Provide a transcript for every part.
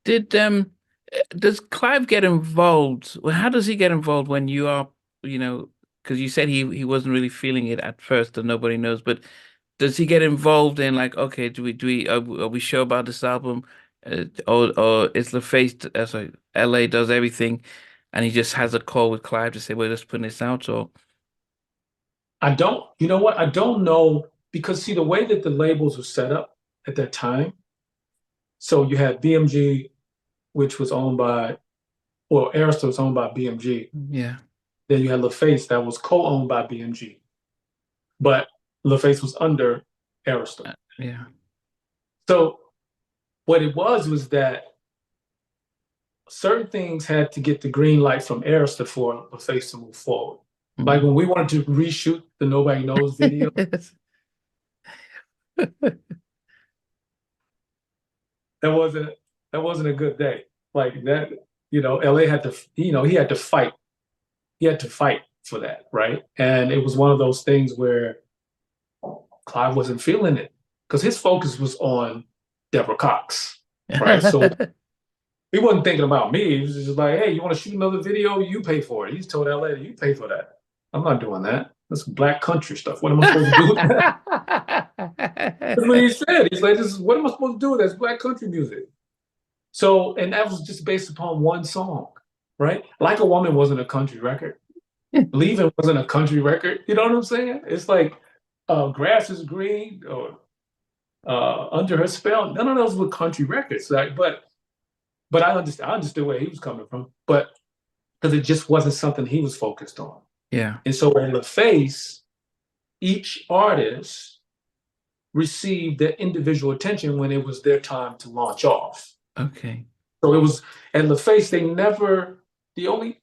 Did does Clive get involved? Well, how does he get involved when you are, you know, because you said he wasn't really feeling it at first and nobody knows, but does he get involved in like, okay, are we sure about this album? Or is LaFace, sorry, LA does everything and he just has a call with Clive to say, we're just putting this out, or I don't, you know what? I don't know because see the way that the labels were set up at that time. So you had BMG, which was owned by, well, Arista was owned by BMG. yeah. Then you had LaFace that was co-owned by BMG, but LaFace was under Arista. Yeah. So what it was that certain things had to get the green light from Arista for LaFace to move forward. Like Mhm. when we wanted to reshoot the Nobody Knows video, that wasn't that wasn't a good day. Like that, LA had to, he had to fight. He had to fight for that, right? And it was one of those things where Clive wasn't feeling it because his focus was on Deborah Cox, right? So he wasn't thinking about me. He was just like, hey, you want to shoot another video? You pay for it. He's told LA, you pay for that. I'm not doing that. That's black country stuff. What am I supposed to do with that? That's what he said. He's like, what am I supposed to do with that? It's black country music. So, and that was just based upon one song, right? Like a Woman wasn't a country record. Leaving wasn't a country record. You know what I'm saying? It's like Grass is Green or Under Her Spell. None of those were country records. Like, but I understood where he was coming from. But because it just wasn't something he was focused on. Yeah. And so in the face, each artist received their individual attention when it was their time to launch off. Okay. So it was at LaFace, they never, the only,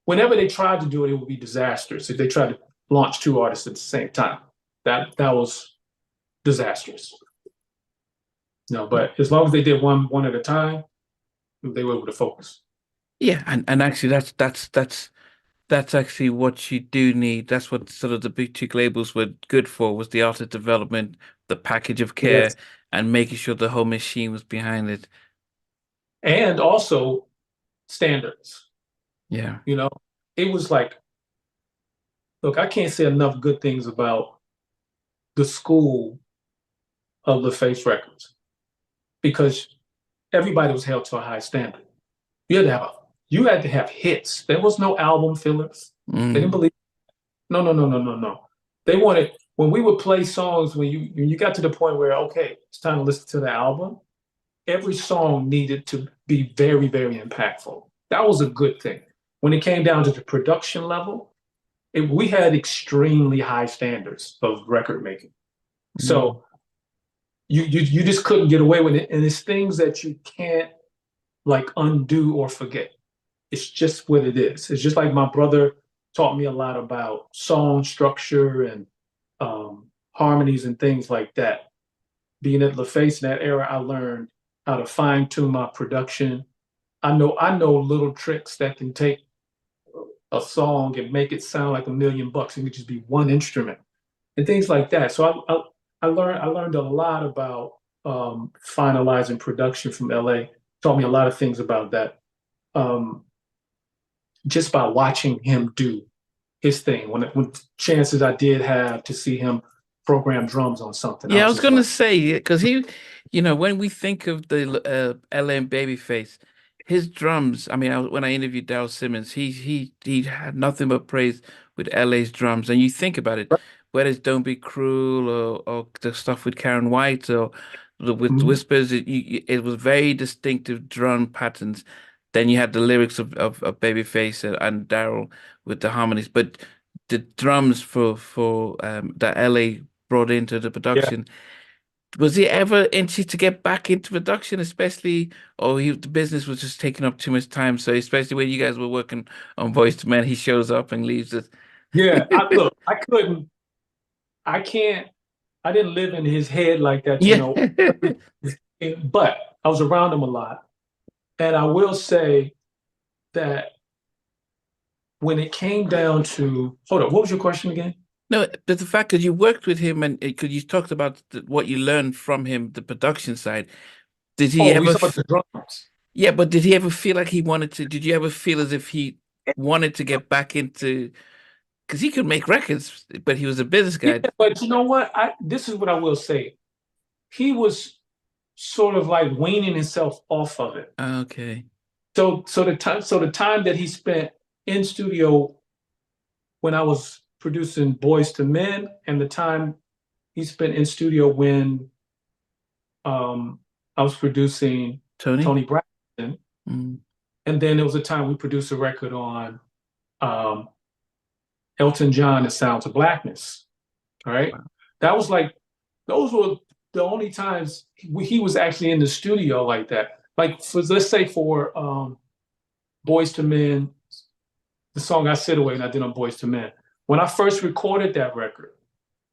whenever they tried to do it, it would be disastrous. If they tried to launch two artists at the same time, that was disastrous. No, but as long as they did one at a time, they were able to focus. Yeah, and actually that's actually what you do need. That's what sort of the boutique labels were good for, was the artist development, the package of care, Yes. and making sure the whole machine was behind it. And also standards. Yeah. You know, it was like, look, I can't say enough good things about the school of LaFace Records because everybody was held to a high standard. You had to have a, you had to have hits. There was no album fillers. They didn't Mm. believe. No, no, no, no, no, no. They wanted when we would play songs when you got to the point where okay, it's time to listen to the album. Every song needed to be very, very impactful. That was a good thing. When it came down to the production level, we had extremely high standards of record making. Mm. So you just couldn't get away with it, and it's things that you can't like undo or forget. It's just what it is. It's just like my brother taught me a lot about song structure and harmonies and things like that. Being at LaFace in that era, I learned how to fine tune my production. I know little tricks that can take a song and make it sound like $1 million. It could just be one instrument and things like that. So I learned a lot about finalizing production from LA. Taught me a lot of things about that just by watching him do his thing. When chances I did have to see him program drums on something, I Yeah, I was was just gonna like, say because when we think of the LA and Babyface, his drums. I mean, when I interviewed Daryl Simmons, he had nothing but praise with LA's drums. And you think about it, whether it's "Don't Be Cruel" or the stuff with Karen White or with mhm. Whispers, it was very distinctive drum patterns. Then you had the lyrics of Babyface and Daryl with the harmonies, but the drums for that LA brought into the Yeah, production. Was he ever itchy to get back into production, especially, or the business was just taking up too much time? So especially when you guys were working on Voice to Man, he shows up and leaves it. yeah. Look, I couldn't, I can't, I didn't live in his head like that to Yeah. know, but I was around him a lot, and I will say that when it came down to, hold up, what was your question again? No, but the fact that you worked with him and because you talked about what you learned from him, the production side, did he Oh, we ever? saw the drums. Yeah, but did he ever feel like he wanted to? Did you ever feel as if he wanted to get back into? Because he could make records, but he was a business Yeah, guy. but you know what? This is what I will say. He was sort of like weaning himself off of it. Okay. So the time that he spent in studio when I was producing Boys to Men, and the time he spent in studio when I was producing Tony? Tony Braxton, Mm. and then there was a time we produced a record on um, Elton John and Sounds of Blackness. All right, Wow. that was like those were the only times he was actually in the studio like that. Like for let's say for Boys to Men, the song I Sit Away and I did on Boys to Men. When I first recorded that record,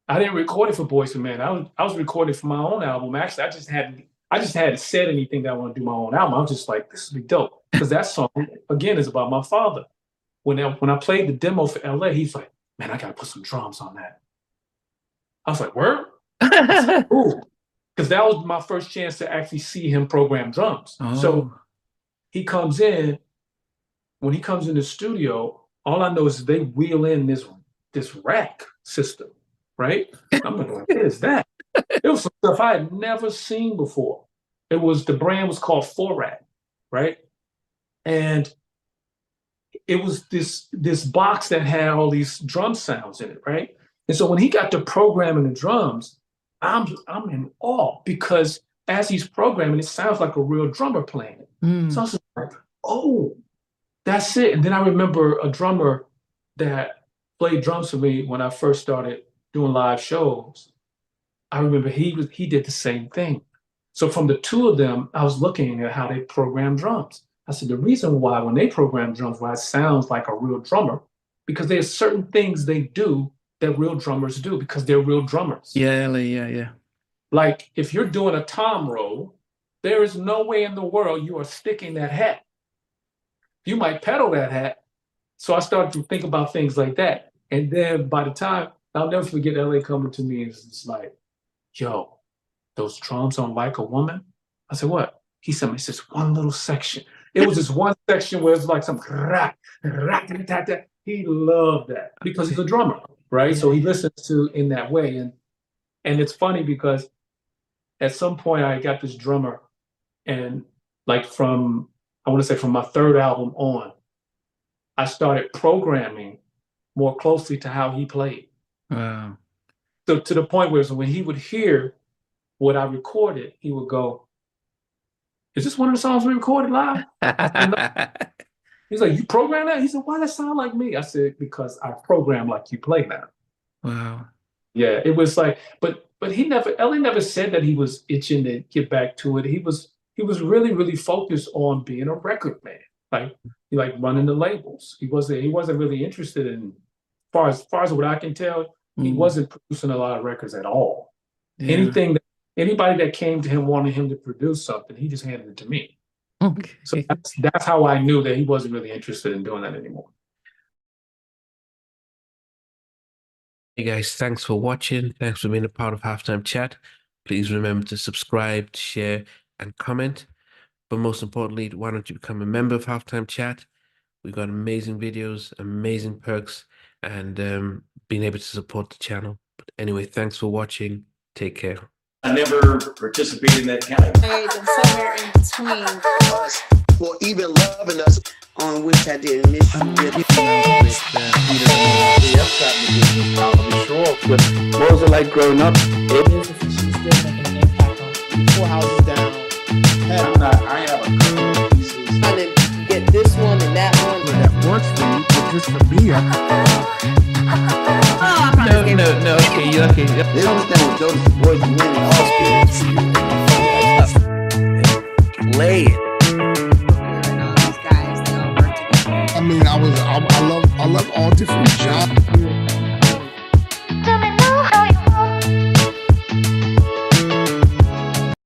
I didn't record it for Boys to Men. I was recording for my own album. Actually, I just hadn't said anything that I want to do my own album. I was just like, this would be dope. Because that song, again, is about my father. When I played the demo for LA, he's like, man, I gotta put some drums on that. I was like, word? I said, ooh. Because that was my first chance to actually see him program drums. So Oh. he comes in, when he comes in the studio, all I know is they wheel in this rack system, right? I'm like, what is that? It was some stuff I had never seen before. The brand was called Forat, right? And it was this box that had all these drum sounds in it, right? And so when he got to programming the drums, I'm in awe because as he's programming, it sounds like a real drummer playing it. So I Mm. was like, oh, that's it. And then I remember a drummer that played drums for me when I first started doing live shows. I remember he did the same thing. So from the two of them, I was looking at how they program drums. I said the reason why when they program drums, why it sounds like a real drummer, because there's certain things they do that real drummers do because they're real drummers. Yeah, Ellie, yeah, yeah. Like if you're doing a tom roll, there is no way in the world you are sticking that hat. You might pedal that hat. So I started to think about things like that. And then by the time I'll never forget LA coming to me and it's like, yo, those drums on Like a Woman? I said, what? He said, it's just one little section. It was this one section where it's like some rock, rock, da, da. He loved that because he's a drummer, right? So he Yeah. listens to in that way. And it's funny because at some point I got this drummer and like I want to say from my third album on, I started programming more closely to how he played. Wow. So to the point where so when he would hear what I recorded, he would go, is this one of the songs we recorded live? I said, no. He's like, you program that? He said, why does that sound like me? I said, because I program like you play now. Wow. Yeah, it was like, but Ellie never said that he was itching to get back to it. He was really, really focused on being a record man. Like he like running the labels. He wasn't really interested in far as what I can tell, he Mm. wasn't producing a lot of records at all. Yeah. Anything that anybody that came to him wanting him to produce something, he just handed it to me. So Okay. that's how I knew that he wasn't really interested in doing that anymore. Hey guys, thanks for watching. Thanks for being a part of Halftime Chat. Please remember to subscribe, share, and comment. But most importantly, why don't you become a member of Halftime Chat? We've got amazing videos, amazing perks, and being able to support the channel. But anyway, thanks for watching. Take care. I never participated in that category. And somewhere in between us for even loving us, on which I did miss you. What was it like growing up? She's still making an impact on 4 houses down. I have a pieces. trying to get this one and that one. That works for you, but just for me, No. Okay, you okay? Yep. They don't understand what Jonas' voice is winning all spirits. Play it. And all these guys, they all work together. I mean, I love all different genres.